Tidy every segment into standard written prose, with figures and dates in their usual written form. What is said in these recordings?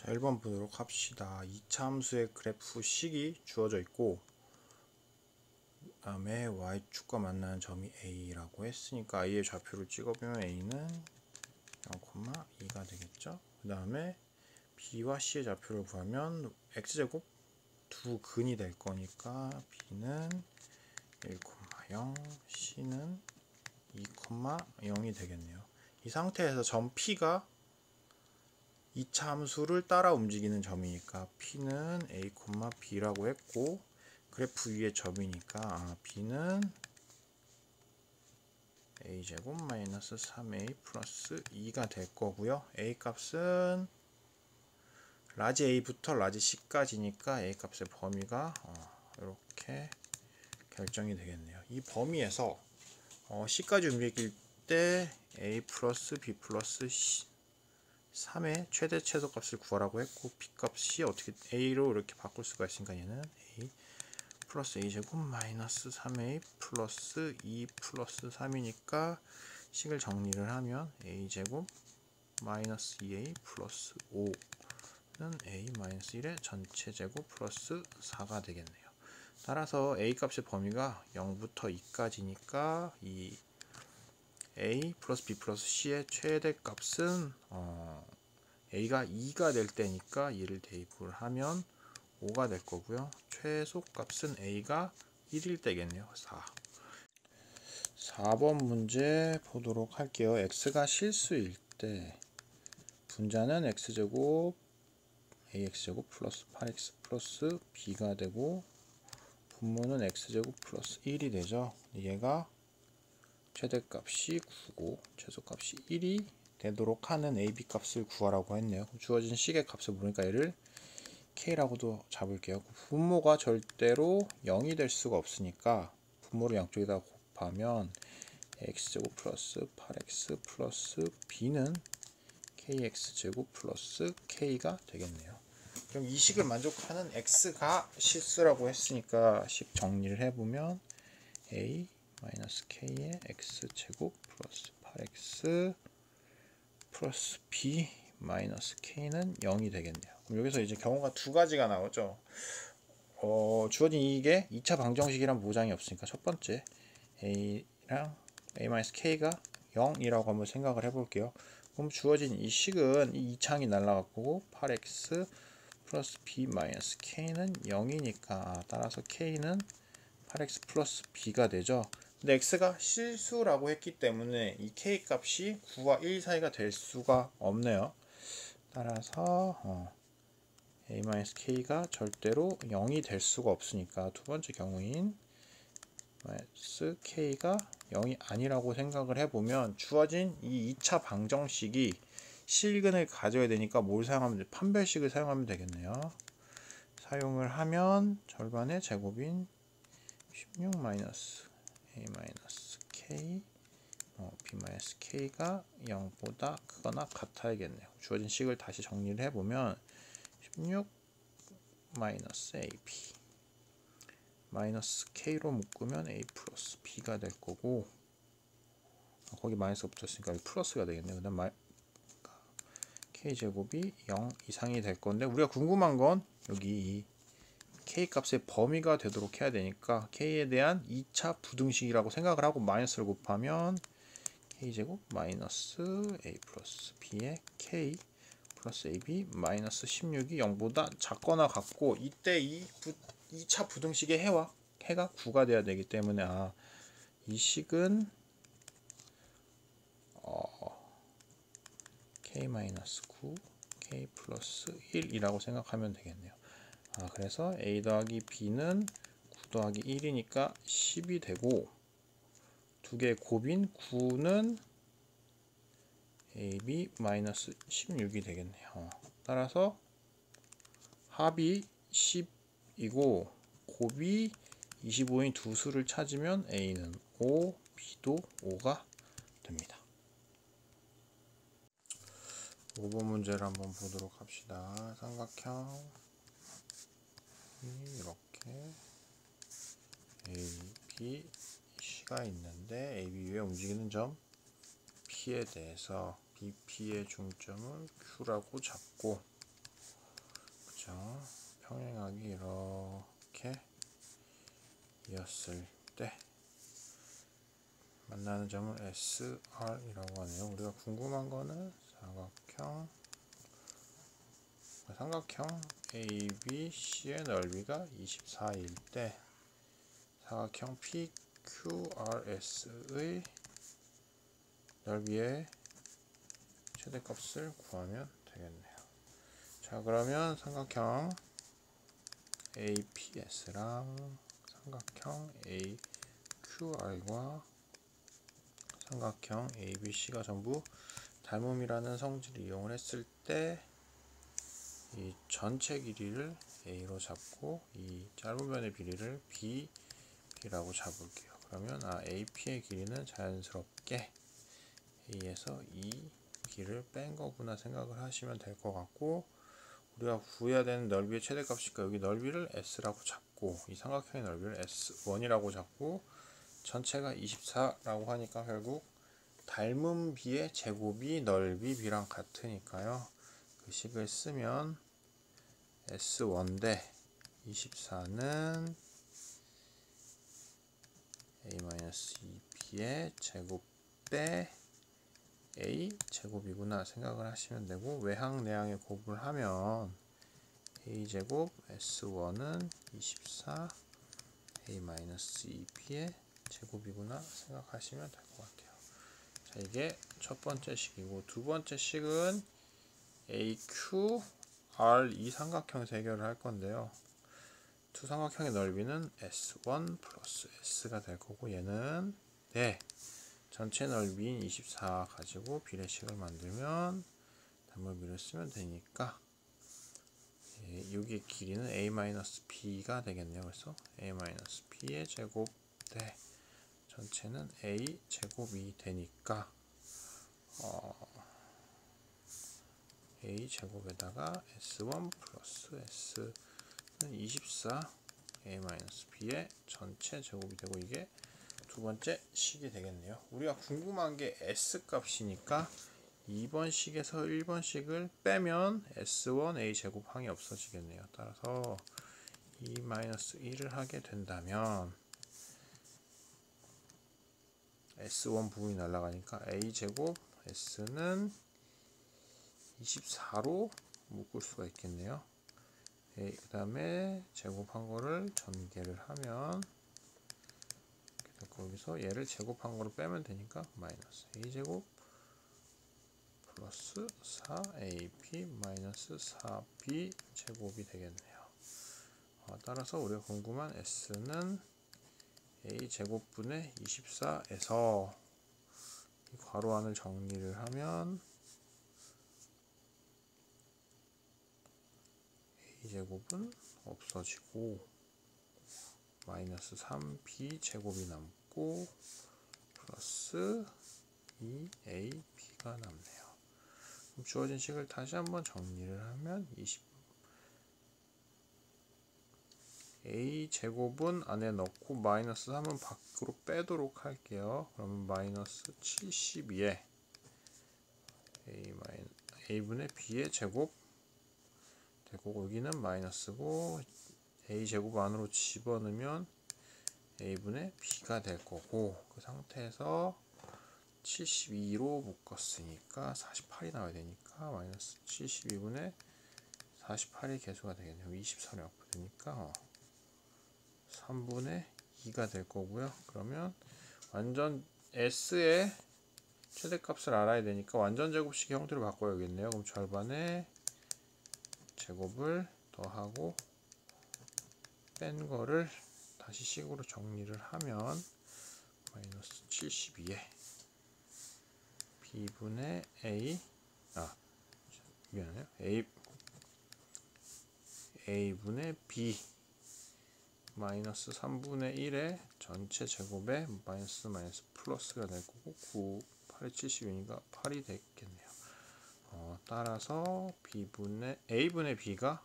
자, 1번 보도록 합시다. 2차 함수의 그래프 식이 주어져 있고, 그다음에 y축과 만나는 점이 a라고 했으니까 a의 좌표를 찍어보면 a는 0,2가 되겠죠. 그 다음에 b와 c의 좌표를 구하면 x제곱 두 근이 될 거니까 b는 1,0, c는 2,0이 되겠네요. 이 상태에서 점 p가 2차 함수를 따라 움직이는 점이니까 P는 A, B라고 했고, 그래프 위에 점이니까 B는 A제곱 마이너스 3A 플러스 2가 될 거고요. A 값은 라지 A부터 라지 C까지니까 A 값의 범위가 이렇게 결정이 되겠네요. 이 범위에서 C까지 움직일 때 A 플러스 B 플러스 C 3의 최대 최소값을 구하라고 했고, b값이 어떻게 a로 이렇게 바꿀 수가 있으니까 얘는 a 플러스 a제곱 마이너스 3a 플러스 2 플러스 3이니까 식을 정리를 하면 a제곱 마이너스 2a 플러스 5는 a 마이너스 1의 전체 제곱 플러스 4가 되겠네요. 따라서 a 값의 범위가 0부터 2까지니까 이 a 플러스 b 플러스 c의 최대값은 a가 2가 될 때니까 2를 대입을 하면 5가 될 거고요. 최소값은 a가 1일 때겠네요. 4번 문제 보도록 할게요. x가 실수일 때 분자는 x제곱 ax제곱 플러스 8x 플러스 b가 되고 분모는 x제곱 플러스 1이 되죠. 얘가 최대값이 9고 최소값이 1이 되도록 하는 AB 값을 구하라고 했네요. 주어진 식의 값을 모르니까 얘를 K라고도 잡을게요. 분모가 절대로 0이 될 수가 없으니까 분모를 양쪽에다 곱하면 X제곱 플러스 8X 플러스 B는 KX제곱 플러스 K가 되겠네요. 그럼 이 식을 만족하는 X가 실수라고 했으니까 식 정리를 해보면 A 마이너스 K의 X제곱 플러스 8X 플러스 B 마이너스 K는 0이 되겠네요. 그럼 여기서 이제 경우가 두 가지가 나오죠. 주어진 이게 2차 방정식이란 보장이 없으니까 첫 번째 A랑 A-K가 0이라고 한번 생각을 해볼게요. 그럼 주어진 이 식은 이 2차항이 날라갔고 8x 플러스 b 마이너스 k는 0이니까 따라서 k는 8x 플러스 b가 되죠. 근데 x가 실수라고 했기 때문에 이 k 값이 9와 1 사이가 될 수가 없네요. 따라서 a-k가 절대로 0이 될 수가 없으니까 두 번째 경우인 k가 0이 아니라고 생각을 해보면 주어진 이 2차 방정식이 실근을 가져야 되니까 뭘 사용하면 돼? 판별식을 사용하면 되겠네요. 사용을 하면 절반의 제곱인 16 마이너스 a 마이너스 k b k가 0보다 크거나 같아야겠네요. 주어진 식을 다시 정리를 해보면 16 마이너스 ab 마이너스 k로 묶으면 a 플러스 b가 될 거고, 거기 마이너스가 붙었으니까 플러스가 되겠네요. 그 다음 k제곱이 0 이상이 될 건데, 우리가 궁금한 건 여기 이 k 값의 범위가 되도록 해야 되니까 k에 대한 2차 부등식이라고 생각을 하고 마이너스를 곱하면 k제곱 마이너스 a 플러스 b의 k 플러스 ab 마이너스 16이 0보다 작거나 같고, 이때 이 2차 부등식의 해가 9가 돼야 되기 때문에 이 식은 k-9 k 플러스 1이라고 생각하면 되겠네요. 그래서 a 더하기 b는 9 더하기 1이니까 10이 되고, 두 개의 곱인 9는 ab 마이너스 16이 되겠네요. 따라서 합이 10이고 곱이 25인 두 수를 찾으면 a는 5, b도 5가 됩니다. 5번 문제를 한번 보도록 합시다. 삼각형 이렇게 A, B, C가 있는데 A, B 위에 움직이는 점 P에 대해서 BP의 중점을 Q라고 잡고, 곱하기 이렇게 이었을 때 만나는 점을 SR이라고 하네요. 우리가 궁금한 거는 삼각형 ABC의 넓이가 24일 때 사각형 PQRS의 넓이의 최대값을 구하면 되겠네요. 자, 그러면 삼각형 APS랑 삼각형 AQR과 삼각형 ABC가 전부 닮음이라는 성질을 이용을 했을 때 이 전체 길이를 A로 잡고 이 짧은 변의 비례를 B라고 잡을게요. 그러면 AP의 길이는 자연스럽게 A에서 이 B를 뺀 거구나 생각을 하시면 될 것 같고, 우리가 구해야 되는 넓이의 최대값이니까 여기 넓이를 S라고 잡고 이 삼각형의 넓이를 S1이라고 잡고 전체가 24라고 하니까 결국 닮은 B의 제곱이 넓이 B랑 같으니까요. 그 식을 쓰면 S1 대 24는 A-2B의 제곱 대 A 제곱이구나 생각을 하시면 되고, 외항 내항의 곱을 하면 A 제곱 S1은 24 A-2B의 제곱이구나 생각하시면 될 것 같아요. 자, 이게 첫 번째 식이고, 두 번째 식은 AQR 이 삼각형에서 해결을 할 건데요. 두 삼각형의 넓이는 S1 플러스 S가 될 거고, 얘는 전체 넓이인 24 가지고 비례식을 만들면 단물비를 쓰면 되니까 여기의 길이는 A-B가 되겠네요. 그래서 A-B의 제곱 대 전체는 A 제곱이 되니까 A 제곱에다가 S1 플러스 S는 24 A-B의 전체 제곱이 되고, 이게 두 번째 식이 되겠네요. 우리가 궁금한 게 S 값이니까 2번 식에서 1번 식을 빼면 S1 A 제곱항이 없어지겠네요. 따라서 2-1을 하게 된다면 S1 부분이 날아가니까 A 제곱 S는 24로 묶을 수가 있겠네요. 그 다음에 제곱한 거를 전개를 하면 거기서 얘를 제곱한 거로 빼면 되니까 마이너스 A 제곱 플러스 4AB 마이너스 4B 제곱이 되겠네요. 따라서 우리가 궁금한 S는 A 제곱분의 24에서 이 괄호 안을 정리를 하면 A 제곱은 없어지고 마이너스 3B 제곱이 남고 플러스 2AB가 남네요. 그럼 주어진 식을 다시 한번 정리를 하면 A 제곱은 안에 넣고 마이너스 3은 밖으로 빼도록 할게요. 그러면 마이너스 72에 A분의 B의 제곱 되고, 여기는 마이너스고 A 제곱 안으로 집어넣으면 A분의 B가 될 거고, 그 상태에서 72로 묶었으니까 48이 나와야 되니까 마이너스 72분의 48이 개수가 되겠네요. 24로 약분되니까 3분의 2가 될 거고요. 그러면 완전 S의 최대값을 알아야 되니까 완전 제곱식의 형태로 바꿔야겠네요. 그럼 절반의 제곱을 더하고 뺀 거를 다시 식으로 정리를 하면 마이너스 72에 B분의 미안해요. A분의 B 마이너스 3분의 1의 전체 제곱에 마이너스 플러스가 될 거고, 8이 72니까 8이 되겠네요. 따라서 A분의 B가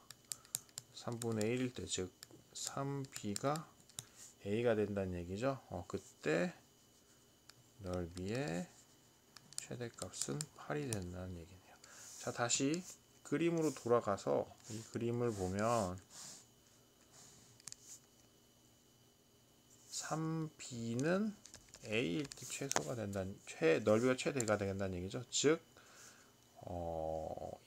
3분의 1일 때, 즉 3B가 A가 된다는 얘기죠. 그때 넓이의 최대값은 8이 된다는 얘기네요. 자, 다시 그림으로 돌아가서 이 그림을 보면 3b는 a일 때 최소가 된다는, 넓이가 최대가 된다는 얘기죠. 즉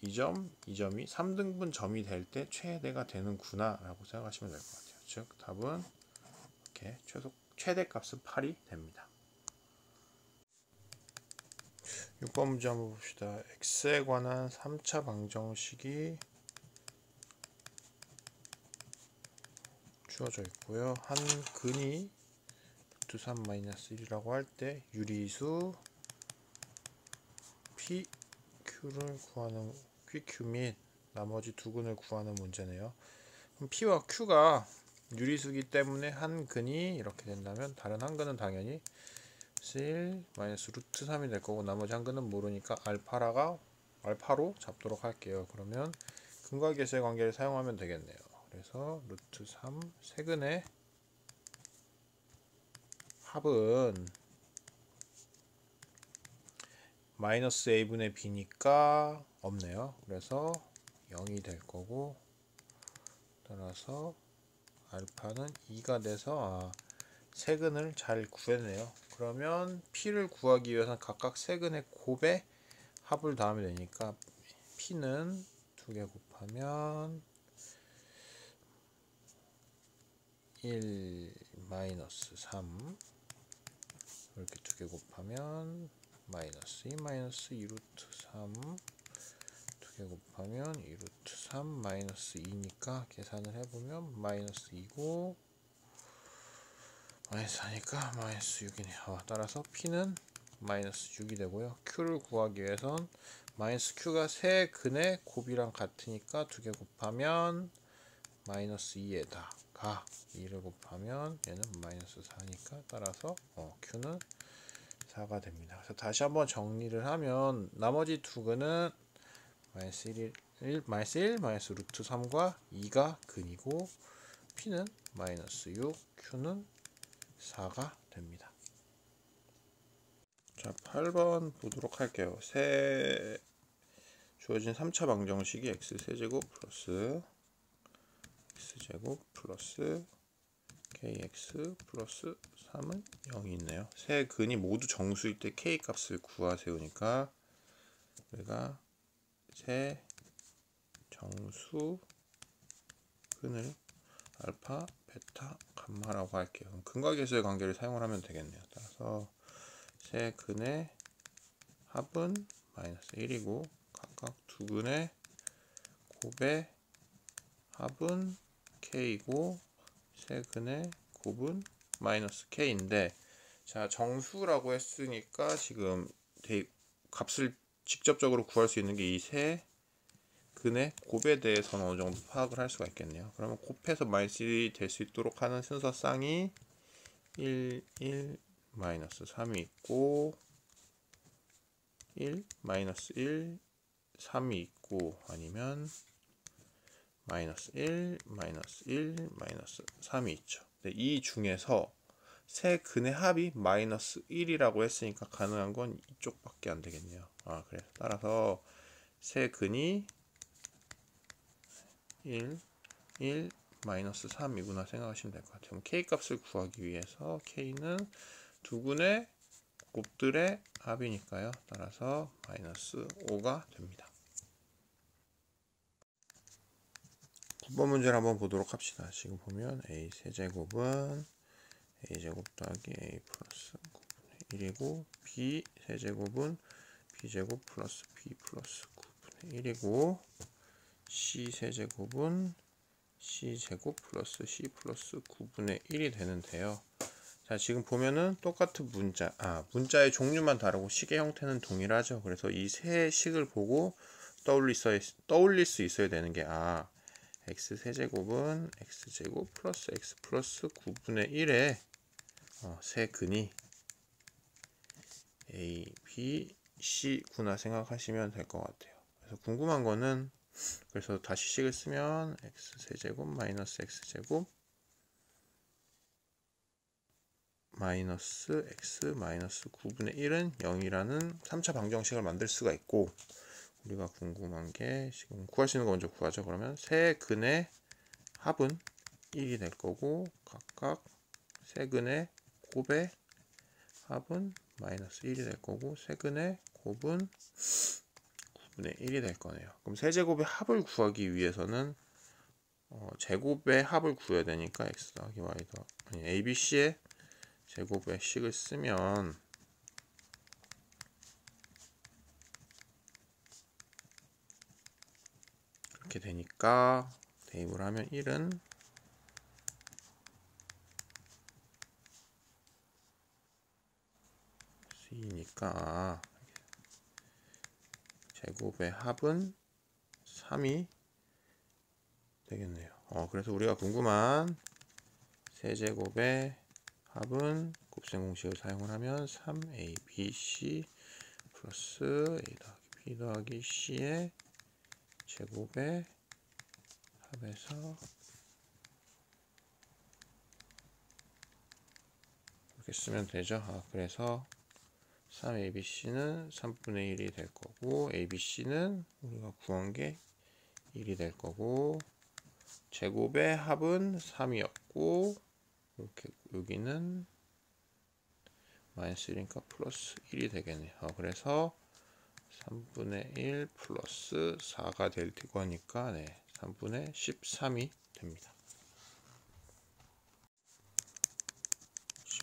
이 점이 3등분 점이 될 때 최대가 되는구나 라고 생각하시면 될 것 같아요. 즉 답은 이렇게 최대값은 8이 됩니다. 6번 문제 한번 봅시다. x에 관한 3차 방정식이 주어져 있고요. 한 근이 루트 3-1이라고 할 때 유리수 PQ를 구하는 PQ 및 나머지 두 근을 구하는 문제네요. 그럼 P와 Q가 유리수기 때문에 한 근이 이렇게 된다면 다른 한 근은 당연히 1 마이너스 루트 3이 될 거고 나머지 한 근은 모르니까 알파로 잡도록 할게요. 그러면 근과 계수의 관계를 사용하면 되겠네요. 그래서 루트 3 세근의 합은 마이너스 a분의 b니까 없네요. 그래서 0이 될 거고 따라서 알파는 2가 돼서 세근을 잘 구해내요. 그러면 p를 구하기 위해서는 각각 세근의 곱의 합을 더하면 되니까 p는 2개 곱하면 1 마이너스 3 이렇게 2개 곱하면 마이너스 2 마이너스 2 루트 3 2개 곱하면 2 루트 3 마이너스 2니까 계산을 해보면 마이너스 2고 마이너스 4니까 마이너스 6이네요. 따라서 P는 마이너스 6이 되고요. Q를 구하기 위해선 마이너스 Q가 세 근의 곱이랑 같으니까 2개 곱하면 마이너스 2에다가 2를 곱하면 얘는 마이너스 4니까 따라서 Q는 4가 됩니다. 그래서 다시 한번 정리를 하면 나머지 두 근은 마이너스 1, 마이너스 루트 3과 2가 근이고 P는 마이너스 6, Q는 4가 됩니다. 자, 8번 보도록 할게요. 주어진 3차 방정식이 x세제곱 플러스 x제곱 플러스 kx 플러스 3은 0이 있네요. 세 근이 모두 정수일 때 k 값을 구하세우니까 우리가 세 정수 근을 알파, 베타, 감마라고 할게요. 그럼 근과 계수의 관계를 사용을 하면 되겠네요. 따라서 세 근의 합은 마이너스 1이고 각각 두 근의 곱의 합은 k이고 세 근의 곱은 마이너스 k인데 자 정수라고 했으니까 지금 값을 직접적으로 구할 수 있는 게 이 세 근의 곱에 대해서는 어느 정도 파악을 할 수가 있겠네요. 그러면 곱해서 마이너스 1이 될 수 있도록 하는 순서쌍이 1, 1, 마이너스 3이 있고 1, 마이너스 1, 3이 있고 아니면 마이너스 1, 마이너스 1, 마이너스 3이 있죠. 근데 이 중에서 세 근의 합이 마이너스 1이라고 했으니까 가능한 건 이쪽밖에 안 되겠네요. 그래. 따라서 세 근이 1, 1, 마이너스 3이구나 생각하시면 될 것 같아요. 그럼 k 값을 구하기 위해서 k는 두 근의 곱들의 합이니까요. 따라서 마이너스 5가 됩니다. 9번 문제를 한번 보도록 합시다. 지금 보면 a 세제곱은 a제곱 더하기 a 플러스 9분의 1이고 b 세제곱은 b제곱 플러스 b 플러스 9분의 1이고 c 세제곱은 c제곱 플러스 c 플러스 9분의 1이 되는데요. 자 지금 보면은 똑같은 문자의 종류만 다르고 식의 형태는 동일하죠. 그래서 이 세 식을 보고 떠올릴 수 있어야 되는 게 x 세제곱은 x제곱 플러스 x 플러스 9분의 1의 세 근이 a, b, c구나 생각하시면 될 것 같아요. 그래서 궁금한 거는 그래서 다시 식을 쓰면 x 세제곱 마이너스 x제곱 마이너스 x 마이너스 9분의 1은 0이라는 3차 방정식을 만들 수가 있고 우리가 궁금한 게 지금 구할 수 있는 거 먼저 구하죠. 그러면 세 근의 합은 1이 될 거고 각각 세근의 곱의 합은 마이너스 1이 될 거고 세근의 곱은 9분의 1이 될 거네요. 그럼 세제곱의 합을 구하기 위해서는 제곱의 합을 구해야 되니까 x 더하기 y 아니 abc의 제곱의 식을 쓰면 이렇게 되니까 대입을 하면 1은 C니까 제곱의 합은 3이 되겠네요. 그래서 우리가 궁금한 세제곱의 합은 곱셈 공식을 사용을 하면 3abc 플러스 a 더하기 b 더하기 c의 제곱의 합에서 이렇게 쓰면 되죠. 그래서 3abc는 3분의 1이 될 거고 abc는 우리가 구한 게 1이 될 거고 제곱의 합은 3이었고 이렇게 여기는 마이너스 1이니까 플러스 1이 되겠네요. 그래서 3분의 1 플러스 4가 될 거니까 3분의 13이 됩니다.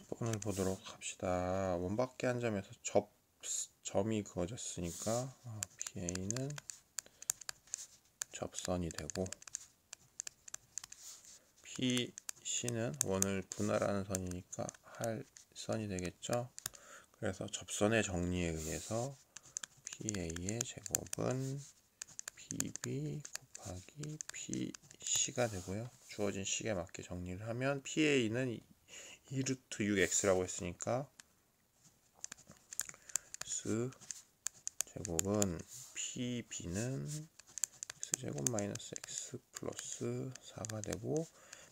10번을 보도록 합시다. 원밖에 한 점에서 점이 그어졌으니까 PA는 접선이 되고 PC는 원을 분할하는 선이니까 할선이 되겠죠. 그래서 접선의 정리에 의해서 PA의 제곱은 PB 곱하기 PC가 되고요. 주어진 식에 맞게 정리를 하면 PA는 2루트 6x라고 했으니까 x 제곱은 PB는 x제곱 마이너스 x 플러스 4가 되고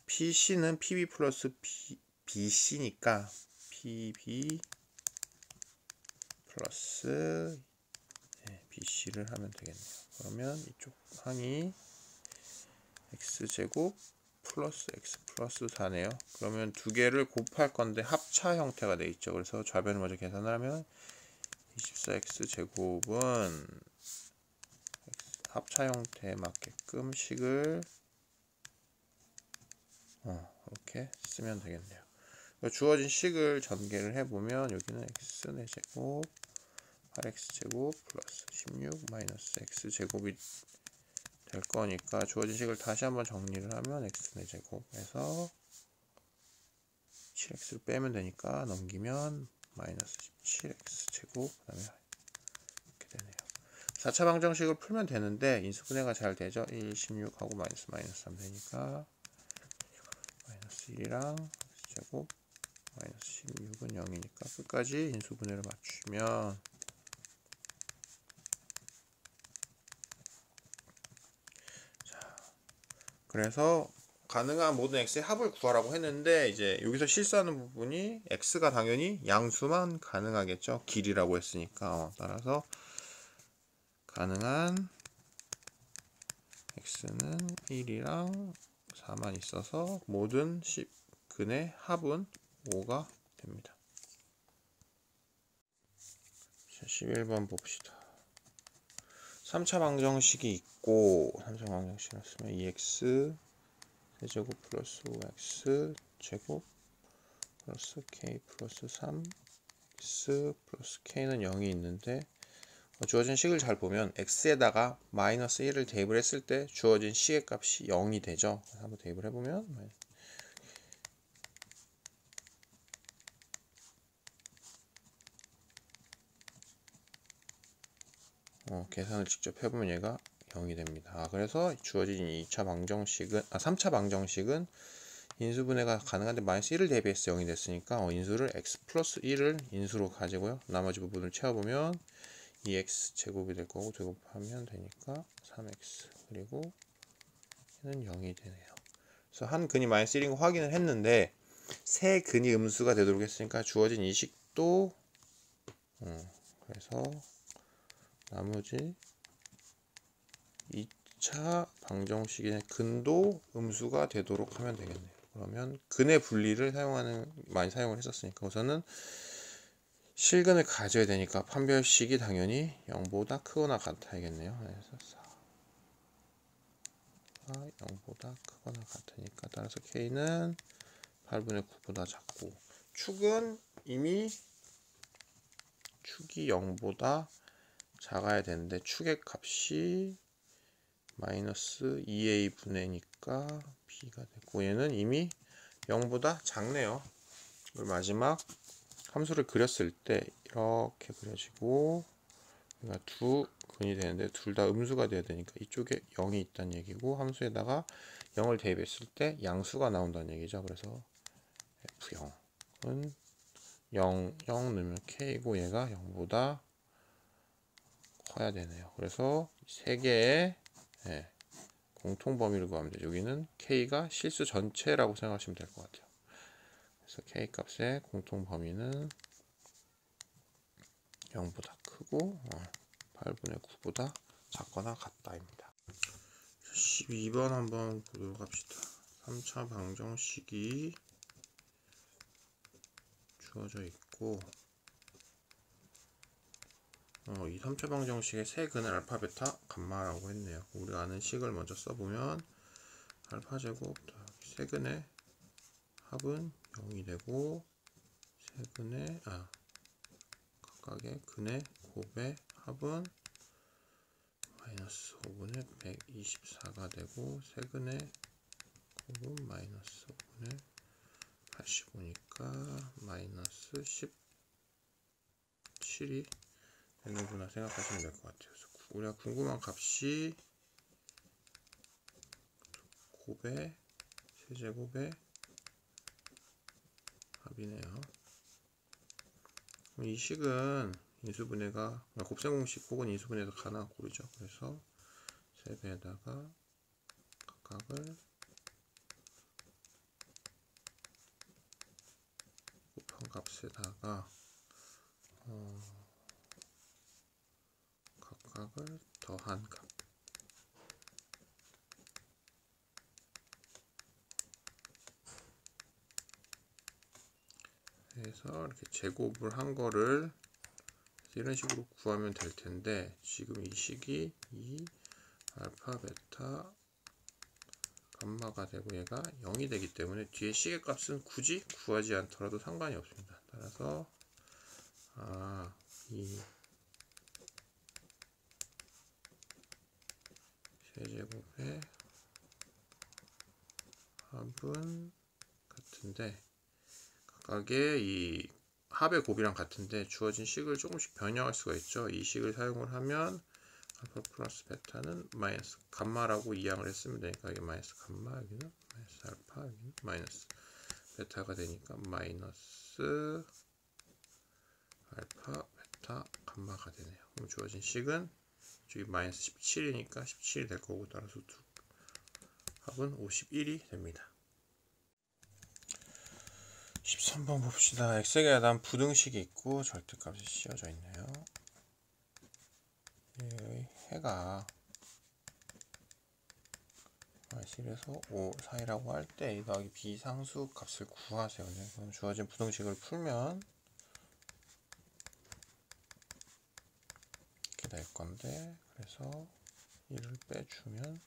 PC는 PB 플러스 BC니까 PB 플러스 BC를 하면 되겠네요. 그러면 이쪽 항이 x제곱 플러스 x 플러스 4네요. 그러면 두 개를 곱할 건데 합차 형태가 돼 있죠. 그래서 좌변을 먼저 계산을 하면 24x 제곱은 합차 형태에 맞게끔 식을 이렇게 쓰면 되겠네요. 주어진 식을 전개를 해보면 여기는 x 4제곱 8x제곱 플러스 16 마이너스 x제곱이 될 거니까 주어진 식을 다시 한번 정리를 하면 x 4제곱에서 7x를 빼면 되니까 넘기면 마이너스 17x제곱 그 다음에 이렇게 되네요. 4차 방정식을 풀면 되는데 인수분해가 잘 되죠. 1, 16하고 마이너스 3 되니까 마이너스 1이랑 x제곱 마이너스 16은 0이니까 끝까지 인수분해를 맞추면 그래서 가능한 모든 x의 합을 구하라고 했는데 이제 여기서 실수하는 부분이 x가 당연히 양수만 가능하겠죠. 길이라고 했으니까 따라서 가능한 x는 1이랑 4만 있어서 모든 근의 합은 5가 됩니다. 자, 11번 봅시다. 3차 방정식이 있고 3차 방정식을 쓰면 2x 세제곱 플러스 5x 제곱 플러스 k 플러스 3x 플러스 k는 0이 있는데 주어진 식을 잘 보면 x에다가 마이너스 1을 대입을 했을 때 주어진 식의 값이 0이 되죠. 한번 대입을 해보면 계산을 직접 해보면 얘가 0이 됩니다. 그래서 주어진 2차 방정식은 3차 방정식은 인수분해가 가능한데 마이너스 1을 대비해서 0이 됐으니까 인수를 x 플러스 1을 인수로 가지고요. 나머지 부분을 채워보면 2x 제곱이 될 거고 제곱하면 되니까 3x 그리고 얘는 0이 되네요. 그래서 한 근이 마이너스 1인 거 확인을 했는데 세 근이 음수가 되도록 했으니까 주어진 이 식도 그래서 나머지 2차 방정식의 근도 음수가 되도록 하면 되겠네요. 그러면 근의 분리를 많이 사용을 했었으니까 우선은 실근을 가져야 되니까 판별식이 당연히 0보다 크거나 같아야겠네요. 그래서 4가 0보다 크거나 같으니까 따라서 K는 8분의 9보다 작고 축은 이미 축이 0보다 작아야 되는데 축의 값이 마이너스 2a분의니까 b가 됐고 얘는 이미 0보다 작네요. 그리고 마지막 함수를 그렸을 때 이렇게 그려지고 얘가 두 근이 되는데 둘 다 음수가 돼야 되니까 이쪽에 0이 있다는 얘기고 함수에다가 0을 대입했을 때 양수가 나온다는 얘기죠. 그래서 F0은 0 넣으면 K고 얘가 0보다 커야 되네요. 그래서 세 개의 공통 범위를 구하면 되죠. 여기는 K가 실수 전체라고 생각하시면 될 것 같아요. 그래서 K 값의 공통 범위는 0보다 크고 8분의 9보다 작거나 같다입니다. 12번 한번 보도록 합시다. 3차 방정식이 주어져 있고 이 3차 방정식의 세 근을 알파, 베타, 감마라고 했네요. 우리가 아는 식을 먼저 써보면 알파 제곱 세 근의 합은 0이 되고 세 근의 각각의 근의 곱의 합은 마이너스 5분의 124가 되고 세 근의 곱은 마이너스 5분의 85니까 마이너스 17이 되는구나 생각하시면 될 것 같아요. 그래서 우리가 궁금한 값이 곱의 세제곱의 합이네요. 이 식은 인수분해가 곱셈공식 혹은 인수분해에서 가능한 꼴이죠. 그래서 세배에다가 각각을 곱한 값에다가 각각을 더한 값 해서 이렇게 제곱을 한 거를 이런 식으로 구하면 될 텐데 지금 이 식이 이 알파, 베타, 감마가 되고 얘가 0이 되기 때문에 뒤에 식의 값은 굳이 구하지 않더라도 상관이 없습니다. 따라서 이 세제곱의 합은 같은데 각각의 이 합의 곱이랑 같은데 주어진 식을 조금씩 변형할 수가 있죠. 이 식을 사용을 하면 알파 플러스 베타는 마이너스 감마라고 이항을 했으면 되니까 이게 마이너스 감마 여기는 마이너스 알파 여기는 마이너스 베타가 되니까 마이너스 알파 베타 감마가 되네요. 그럼 주어진 식은 저기 마이너스 17이니까 17이 될 거고 따라서 합은 51이 됩니다. 13번 봅시다. x에 해당 부등식이 있고 절대값이 씌워져 있네요. 얘의 해가 실에서 5 사이라고 할 때 a 더하기 b 상수 값을 구하세요. 그럼 주어진 부등식을 풀면 이렇게 될 건데 그래서 1을 빼주면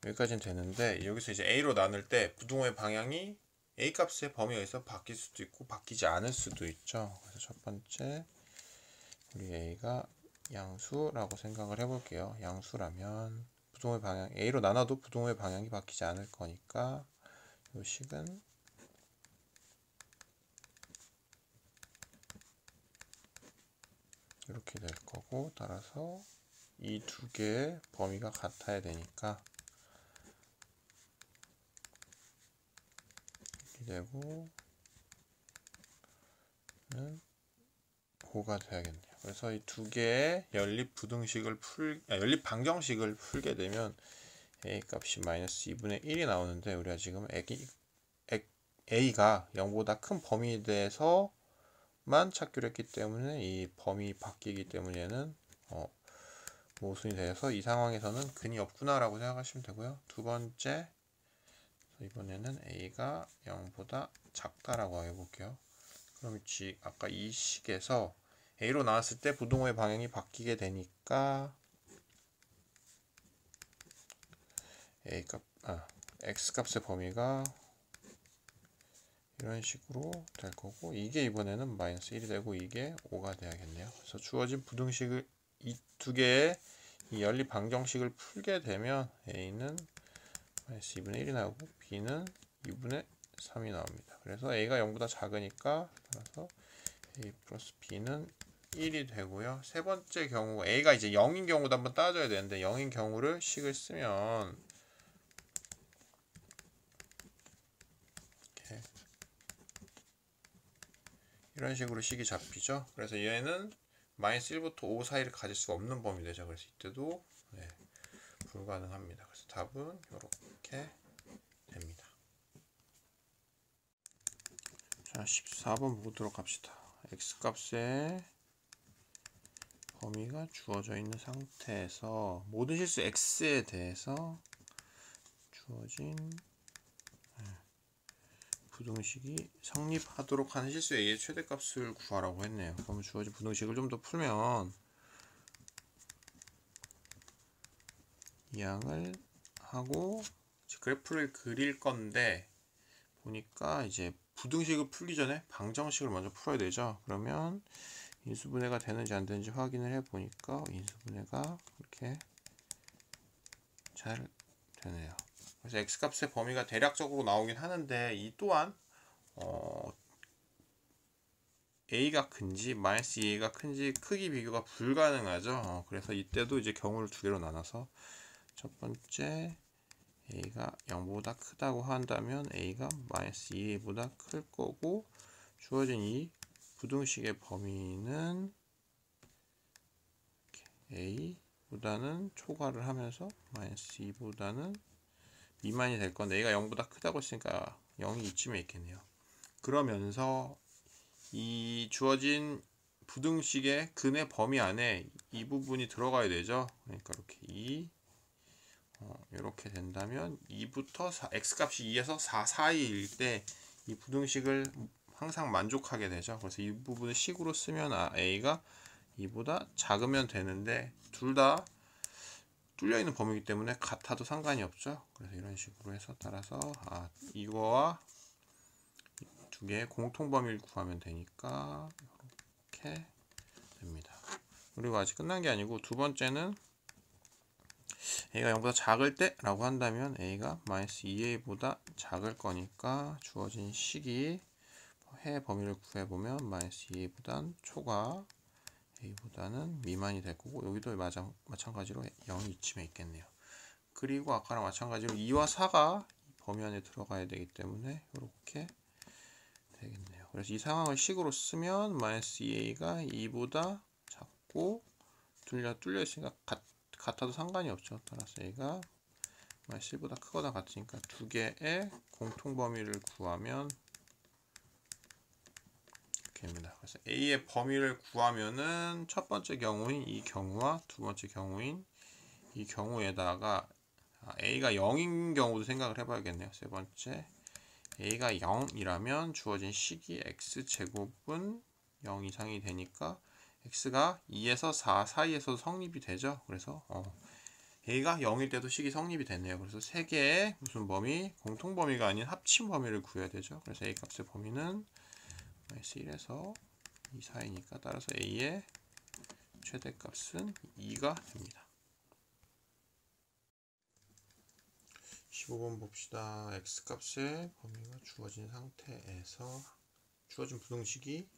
여기까지는 되는데 여기서 이제 a로 나눌 때 부등호의 방향이 a 값의 범위가 있어 바뀔 수도 있고 바뀌지 않을 수도 있죠. 그래서 첫 번째 우리 a가 양수라고 생각을 해볼게요. 양수라면 부등호의 방향 a로 나눠도 부등호의 방향이 바뀌지 않을 거니까 이 식은 이렇게 될 거고 따라서 이 두 개의 범위가 같아야 되니까 이렇게 되고 고가 돼야겠네요. 그래서 이 두 개의 연립 부등식을 연립 방정식을 풀게 되면 a 값이 마이너스 2분의 1이 나오는데 우리가 지금 a가 0보다 큰 범위에 대해서만 찾기로 했기 때문에 이 범위 바뀌기 때문에 얘는 모순이 돼서 이 상황에서는 근이 없구나 라고 생각하시면 되고요. 두 번째 이번에는 a가 0보다 작다라고 해볼게요. 그럼 아까 이 식에서 a로 나왔을 때 부동호의 방향이 바뀌게 되니까 x 값의 범위가 이런 식으로 될 거고, 이게 이번에는 마이너스 1이 되고 이게 5가 돼야겠네요. 그래서 주어진 부등식을 이 두 개의 이 연립 방정식을 풀게 되면 a는 마이너스 2분의 1이 나오고 b는 2분의 3이 나옵니다. 그래서 a가 0보다 작으니까 따라서 a 플러스 b는 1이 되고요. 세 번째 경우 a가 이제 0인 경우도 한번 따져야 되는데, 0인 경우를 식을 쓰면 이렇게 이런 식으로 식이 잡히죠. 그래서 얘는 마이너스 1부터 5 사이를 가질 수가 없는 범위 되죠. 그래서 이때도 불가능합니다. 그래서 답은 이렇게 됩니다. 자, 14번 보도록 합시다. x값의 범위가 주어져 있는 상태에서 모든 실수 x에 대해서 주어진 부등식이 성립하도록 하는 실수 a의 최대값을 구하라고 했네요. 그럼 주어진 부등식을 좀 더 풀면 이 양을 하고 그래프를 그릴 건데, 보니까 이제 부등식을 풀기 전에 방정식을 먼저 풀어야 되죠. 그러면 인수분해가 되는지 안 되는지 확인을 해 보니까 인수분해가 그렇게 잘 되네요. 그래서 x값의 범위가 대략적으로 나오긴 하는데, 이 또한 a가 큰지 마이너스 2a가 큰지 크기 비교가 불가능하죠. 그래서 이때도 이제 경우를 두 개로 나눠서 첫 번째 a가 0보다 크다고 한다면 a가 마이너스 2a보다 클 거고, 주어진 이 부등식의 범위는 a보다는 초과를 하면서 마이너스 2보다는 미만이 될 건데, a가 0보다 크다고 했으니까 0이 이쯤에 있겠네요. 그러면서 이 주어진 부등식의 근의 범위 안에 이 부분이 들어가야 되죠. 그러니까 이렇게 이렇게 된다면 2부터 4, x값이 2에서 4 사이일 때 이 부등식을 항상 만족하게 되죠. 그래서 이 부분을 식으로 쓰면 a가 2보다 작으면 되는데, 둘 다 뚫려있는 범위이기 때문에 같아도 상관이 없죠. 그래서 이런 식으로 해서 따라서 이거와 두 개의 공통 범위를 구하면 되니까 이렇게 됩니다. 그리고 아직 끝난 게 아니고, 두 번째는 a가 0보다 작을 때 라고 한다면 a가 마이너스 2a보다 작을 거니까 주어진 식이 해 범위를 구해보면 마이너스 2a보단 초과 a보다는 미만이 될 거고, 여기도 마찬가지로 0이 이쯤에 있겠네요. 그리고 아까랑 마찬가지로 2와 4가 범위 안에 들어가야 되기 때문에 이렇게 되겠네요. 그래서 이 상황을 식으로 쓰면 마이너스 2a가 2보다 작고 뚫려 있으니까 같아도 상관이 없죠. 따라서 a가 마이너스 1보다 크거나 같으니까 두 개의 공통 범위를 구하면 이렇게 됩니다. 그래서 a의 범위를 구하면은 첫 번째 경우인 이 경우와 두 번째 경우인 이 경우에다가 a가 0인 경우도 생각을 해봐야겠네요. 세 번째 a가 0이라면 주어진 식이 x제곱은 0 이상이 되니까 x가 2에서 4 사이에서 성립이 되죠. 그래서 a가 0일 때도 식이 성립이 됐네요. 그래서 세 개의 무슨 범위, 공통 범위가 아닌 합친 범위를 구해야 되죠. 그래서 a 값의 범위는 마이너스 1에서 2 사이니까 따라서 a의 최대값은 2가 됩니다. 15번 봅시다. x값의 범위가 주어진 상태에서 주어진 부등식이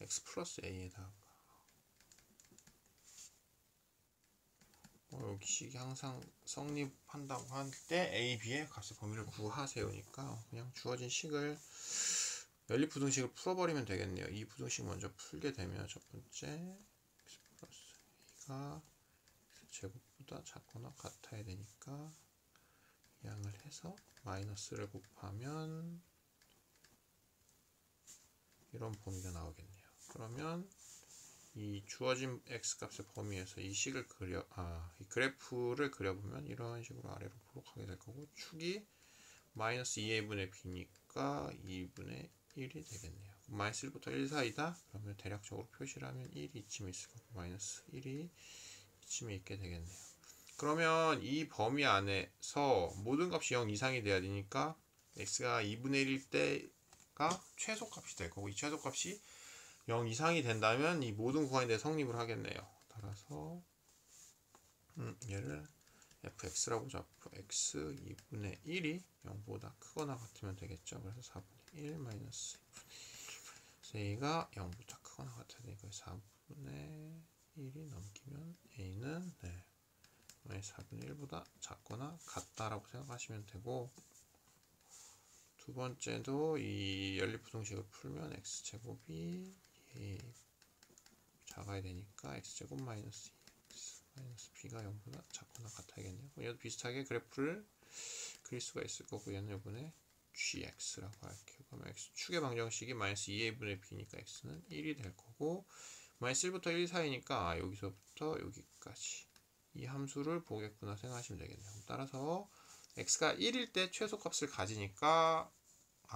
x 플러스 a에다가 여기 식이 항상 성립한다고 할 때 a, b의 값의 범위를 구하세요니까 그냥 주어진 식을 연립 부등식을 풀어버리면 되겠네요. 이 부등식 먼저 풀게 되면 첫 번째 x 플러스 a가 제곱보다 작거나 같아야 되니까 양을 해서 마이너스를 곱하면 이런 범위가 나오겠네요. 그러면 이 주어진 x 값의 범위에서 이 식을 이 그래프를 그려보면 이런 식으로 아래로 볼록하게 될 거고, 축이 마이너스 2a분의 b니까 2분의 1이 되겠네요. 마이너스 1부터 1 사이다? 그러면 대략적으로 표시를 하면 1이 이쯤에 있을 거고, 마이너스 1이 이쯤에 있게 되겠네요. 그러면 이 범위 안에서 모든 값이 0 이상이 돼야 되니까 x가 2분의 1일 때가 최소값이 될 거고, 이 최소값이 0 이상이 된다면 이 모든 구간에 대해 성립을 하겠네요. 따라서 얘를 fx라고 잡고 x 2분의 1이 0보다 크거나 같으면 되겠죠. 그래서 4분의 1 마이너스 a가 0보다 크거나 같아야 되니까 4분의 1이 넘기면 a는 마이너스 4분의 1보다 작거나 같다라고 생각하시면 되고, 두 번째도 이 연립부등식을 풀면 x제곱이 작아야 되니까 x제곱 마이너스 2x 마이너스 b가 0보다 작거나 같아야겠네요. 얘도 비슷하게 그래프를 그릴 수가 있을 거고, 얘는 이번에 gx라고 할게요. 그러면 x축의 방정식이 마이너스 2a분의 b니까 x는 1이 될 거고, 마이너스 1부터 1 사이니까 여기서부터 여기까지 이 함수를 보겠구나 생각하시면 되겠네요. 따라서 x가 1일 때 최소값을 가지니까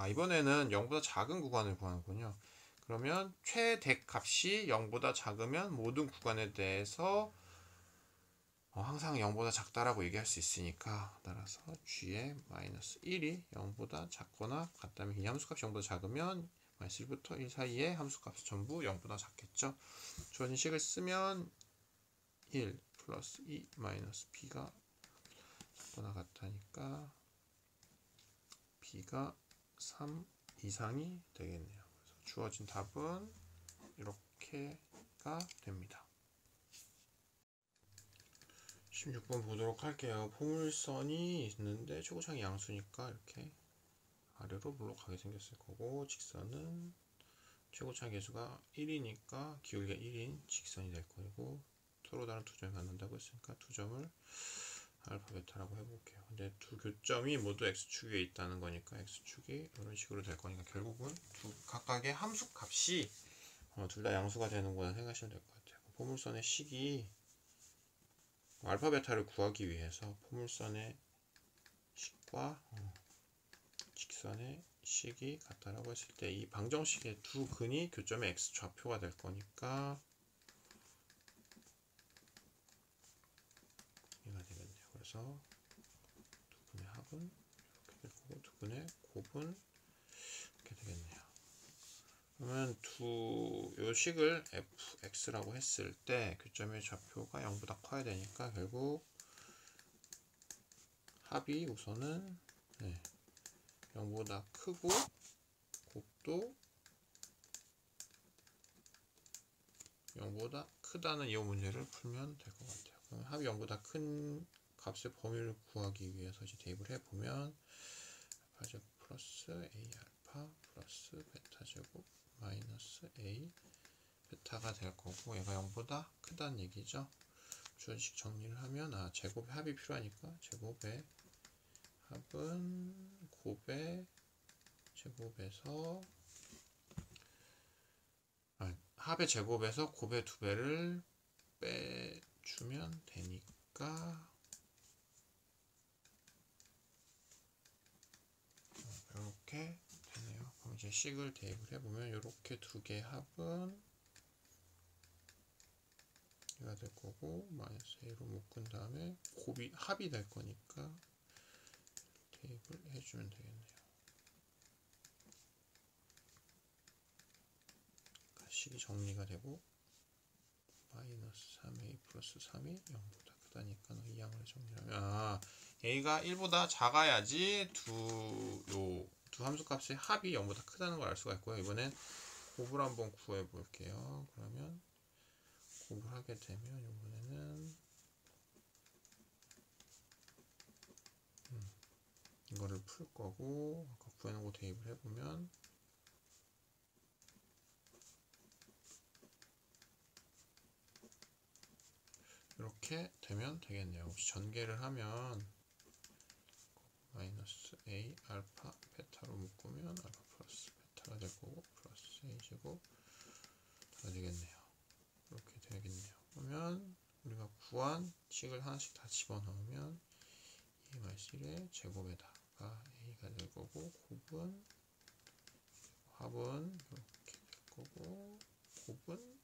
이번에는 0보다 작은 구간을 구하는군요. 그러면 최대값이 0보다 작으면 모든 구간에 대해서 항상 0보다 작다라고 얘기할 수 있으니까, 따라서 g의 마이너스 1이 0보다 작거나 같다면 이 함수값이 0보다 작으면 마이너스 1부터 1 사이의 함수값이 전부 0보다 작겠죠. 주어진 식을 쓰면 1 플러스 2 마이너스 b가 작거나 같다니까 b가 3 이상이 되겠네요. 그래서 주어진 답은 이렇게가 됩니다. 16번 보도록 할게요. 포물선이 있는데 최고창이 양수니까 이렇게 아래로 볼록하게 생겼을 거고, 직선은 최고창 계수가 1이니까 기울기가 1인 직선이 될 거고, 서로 다른 두 점이 만난다고 했으니까 두 점을 알파 베타라고 해볼게요. 근데 두 교점이 모두 x축 위에 있다는 거니까 x축이 이런 식으로 될 거니까 결국은 각각의 함수 값이 둘 다 양수가 되는구나 생각하시면 될 것 같아요. 포물선의 식이 알파 베타를 구하기 위해서 포물선의 식과 직선의 식이 같다라고 했을 때 이 방정식의 두 근이 교점의 x 좌표가 될 거니까 얘가 되겠네요. 그래서 두 근의 합은 이렇게 될 거고, 두 근의 곱은 이렇게 되겠네요. 그러면 요 식을 fx라고 했을 때 교점의 좌표가 0보다 커야 되니까 결국 합이 우선은 0보다 크고 곱도 0보다 크다는 이 문제를 풀면 될 것 같아요. 그럼 합이 0보다 큰 값의 범위를 구하기 위해서 이제 대입을 해보면 알파제곱 플러스 a 알파 플러스 베타 제곱 마이너스 a 베타가 될 거고, 얘가 0보다 크다는 얘기죠. 주어식 정리를 하면 제곱의 합이 필요하니까 제곱의 합은 곱의 제곱에서 합의 제곱에서 곱의 2배를 빼주면 되니까 이렇게 되네요. 그럼 이제 식을 대입을 해보면 이렇게 두 개의 합은 얘가 될 거고, 마이너스 a로 묶은 다음에 합이 될 거니까 대입을 해주면 되겠네요. 식이 정리가 되고 마이너스 3a 플러스 3이 0보다 크다니까 이 양을 정리하면 a가 1보다 작아야지 두 함수값의 합이 0보다 크다는 걸 알 수가 있고요. 이번엔 곱을 한번 구해 볼게요. 그러면 곱을 하게 되면 이번에는 이거를 풀 거고, 아까 구해놓은 거 대입을 해보면 이렇게 되면 되겠네요. 혹시 전개를 하면 마이너스 a 알파 베타로 묶으면 알파 플러스 베타가 될 거고, 플러스 a 제곱 다 되겠네요. 이렇게 되겠네요. 그러면 우리가 구한 식을 하나씩 다 집어넣으면 2-1의 제곱에다가 a가 될 거고, 곱은 합은 이렇게 될 거고, 곱은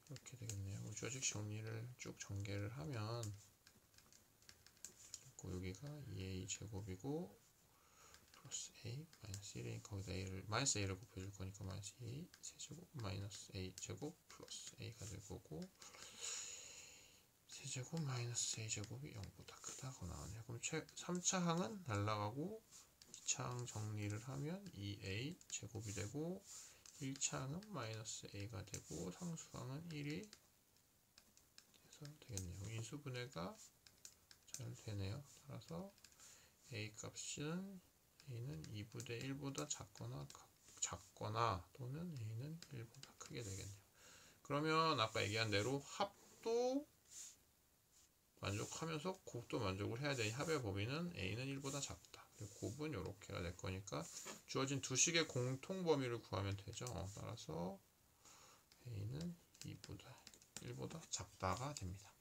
이렇게 되겠네요. 우주어식 정리를 쭉 전개를 하면 여기가 2a 제곱이고 플러스 a 마이너스 1이 거기다 a를 마이너스 a를 곱해줄 거니까 마이너스 a 세제곱 마이너스 a 제곱 플러스 a가 될 거고, 세제곱 마이너스 a 제곱이 0보다 크다고 나오네요. 그럼 3차 항은 날라가고 2차 항 정리를 하면 2a 제곱이 되고, 1차 항은 마이너스 a가 되고, 상수항은 1이 돼서 되겠네요. 인수분해가 잘 되네요. 따라서 a 값은 a는 2분의 1보다 작거나 또는 a는 1보다 크게 되겠네요. 그러면 아까 얘기한 대로 합도 만족하면서 곱도 만족을 해야 되니 합의 범위는 a는 1보다 작다. 그리고 곱은 이렇게가 될 거니까 주어진 두 식의 공통 범위를 구하면 되죠. 따라서 a는 2보다 1보다 작다가 됩니다.